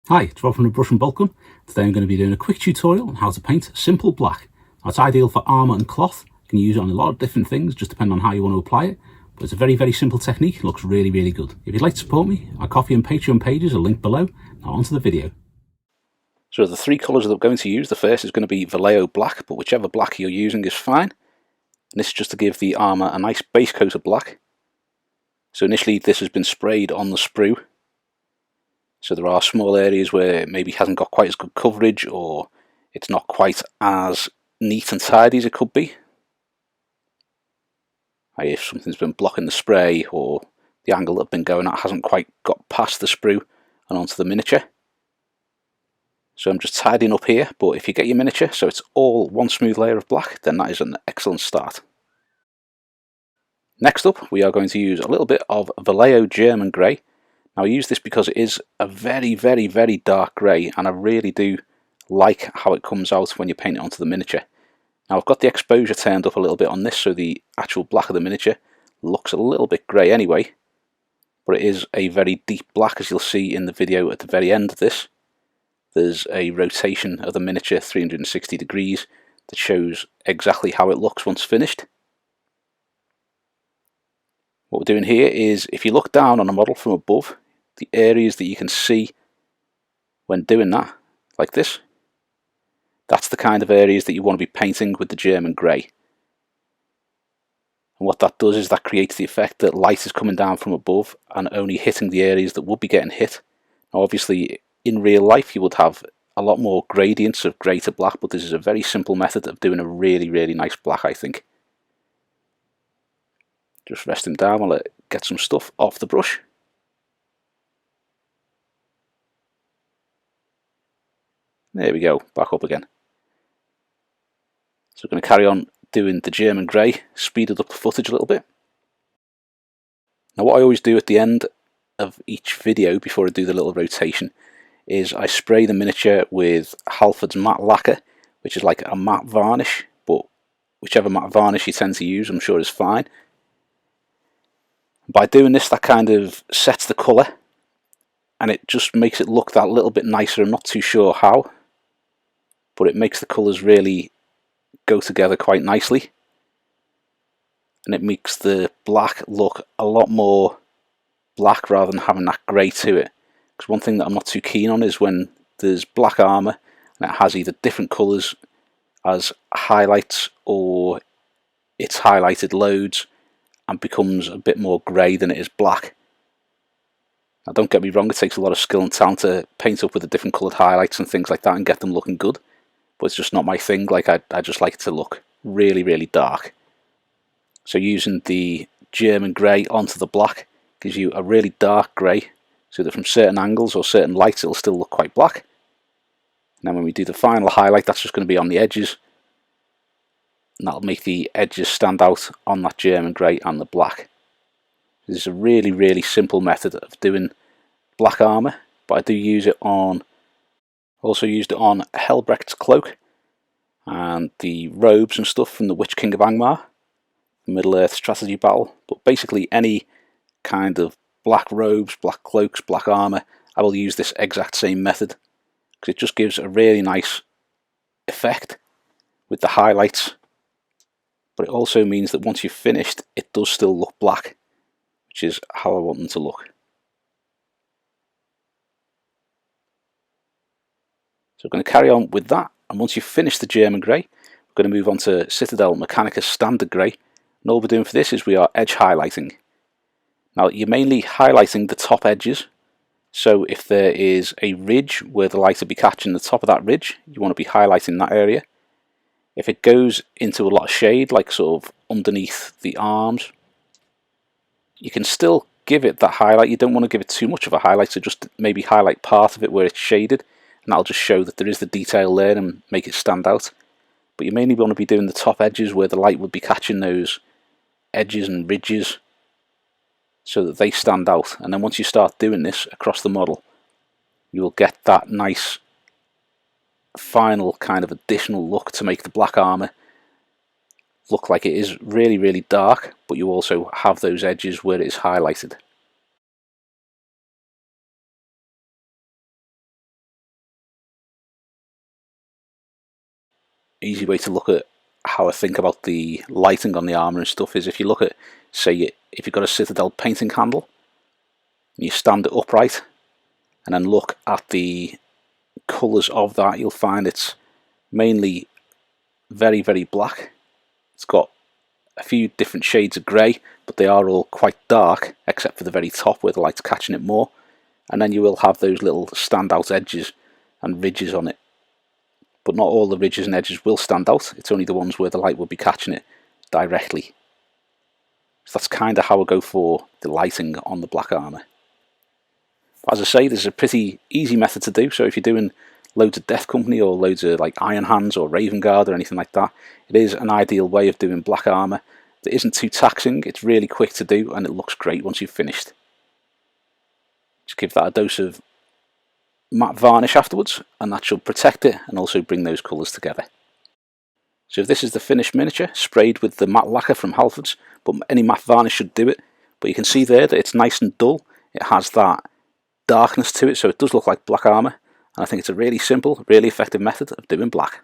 Hi, it's Rob from the Brush and Boltgun. Today I'm going to be doing a quick tutorial on how to paint simple black. Now, it's ideal for armour and cloth. You can use it on a lot of different things, just depending on how you want to apply it. But it's a very simple technique. It looks really good. If you'd like to support me, our Ko-fi and Patreon pages are linked below. Now onto the video. So the three colours that I'm going to use, the first is going to be Vallejo Black, but whichever black you're using is fine. And this is just to give the armour a nice base coat of black. So initially this has been sprayed on the sprue. So there are small areas where it maybe hasn't got quite as good coverage, or it's not quite as neat and tidy as it could be. If something's been blocking the spray, or the angle that I've been going at hasn't quite got past the sprue and onto the miniature. So I'm just tidying up here, but if you get your miniature so it's all one smooth layer of black, then that is an excellent start. Next up, we are going to use a little bit of Vallejo German Grey. Now I use this because it is a very dark grey, and I really do like how it comes out when you paint it onto the miniature. Now I've got the exposure turned up a little bit on this, so the actual black of the miniature looks a little bit grey anyway, but it is a very deep black, as you'll see in the video at the very end of this. There's a rotation of the miniature 360 degrees that shows exactly how it looks once finished. What we're doing here is, if you look down on a model from above, the areas that you can see when doing that, like this, that's the kind of areas that you want to be painting with the German Grey. And what that does is that creates the effect that light is coming down from above and only hitting the areas that would be getting hit. Now obviously in real life you would have a lot more gradients of grey to black, but this is a very simple method of doing a really nice black, I think. Just rest him down while I get some stuff off the brush. There we go, back up again. So we're going to carry on doing the German Grey, speeded up the footage a little bit. Now what I always do at the end of each video before I do the little rotation is I spray the miniature with Halford's matte lacquer, which is like a matte varnish, but whichever matte varnish you tend to use I'm sure is fine. By doing this, that kind of sets the colour and it just makes it look that little bit nicer. I'm not too sure how, but it makes the colours really go together quite nicely, and it makes the black look a lot more black rather than having that grey to it. Because one thing that I'm not too keen on is when there's black armour and it has either different colours as highlights, or it's highlighted loads and becomes a bit more grey than it is black. Now don't get me wrong, it takes a lot of skill and talent to paint up with the different coloured highlights and things like that and get them looking good, but it's just not my thing. Like I just like it to look really dark. So using the German Grey onto the black gives you a really dark grey, so that from certain angles or certain lights it'll still look quite black. And then when we do the final highlight, that's just going to be on the edges, and that'll make the edges stand out on that German Grey and the black. This is a really simple method of doing black armour, but I do use it on, also used it on Helbrecht's cloak and the robes and stuff from the Witch King of Angmar, Middle-earth strategy battle. But basically any kind of black robes, black cloaks, black armour, I will use this exact same method, because it just gives a really nice effect with the highlights, but it also means that once you've finished it does still look black, which is how I want them to look. So we're going to carry on with that, and once you've finished the German Grey, we're going to move on to Citadel Mechanicus Standard Grey, and all we're doing for this is we are edge highlighting. Now you're mainly highlighting the top edges, so if there is a ridge where the light will be catching the top of that ridge, you want to be highlighting that area. If it goes into a lot of shade, like sort of underneath the arms, you can still give it that highlight. You don't want to give it too much of a highlight, so just maybe highlight part of it where it's shaded, and that'll just show that there is the detail there and make it stand out. But you mainly want to be doing the top edges where the light would be catching those edges and ridges, so that they stand out. And then once you start doing this across the model, you will get that nice final kind of additional look to make the black armour look like it is really dark, but you also have those edges where it is highlighted. easy way to look at how I think about the lighting on the armour and stuff is if you look at, say, if you've got a Citadel painting candle, and you stand it upright, and then look at the colours of that, you'll find it's mainly very, very black. It's got a few different shades of grey, but they are all quite dark, except for the very top where the light's catching it more. And then you will have those little standout edges and ridges on it. But not all the ridges and edges will stand out, it's only the ones where the light will be catching it directly. So that's kind of how I go for the lighting on the black armour. As I say, this is a pretty easy method to do, so if you're doing loads of Death Company or loads of like Iron Hands or Raven Guard or anything like that, it is an ideal way of doing black armour that isn't too taxing, it's really quick to do, and it looks great once you've finished. Just give that a dose of matte varnish afterwards, and that should protect it and also bring those colours together. So if this is the finished miniature, sprayed with the matte lacquer from Halfords, but any matte varnish should do it, but you can see there that it's nice and dull, it has that darkness to it, so it does look like black armour, and I think it's a really simple, really effective method of doing black.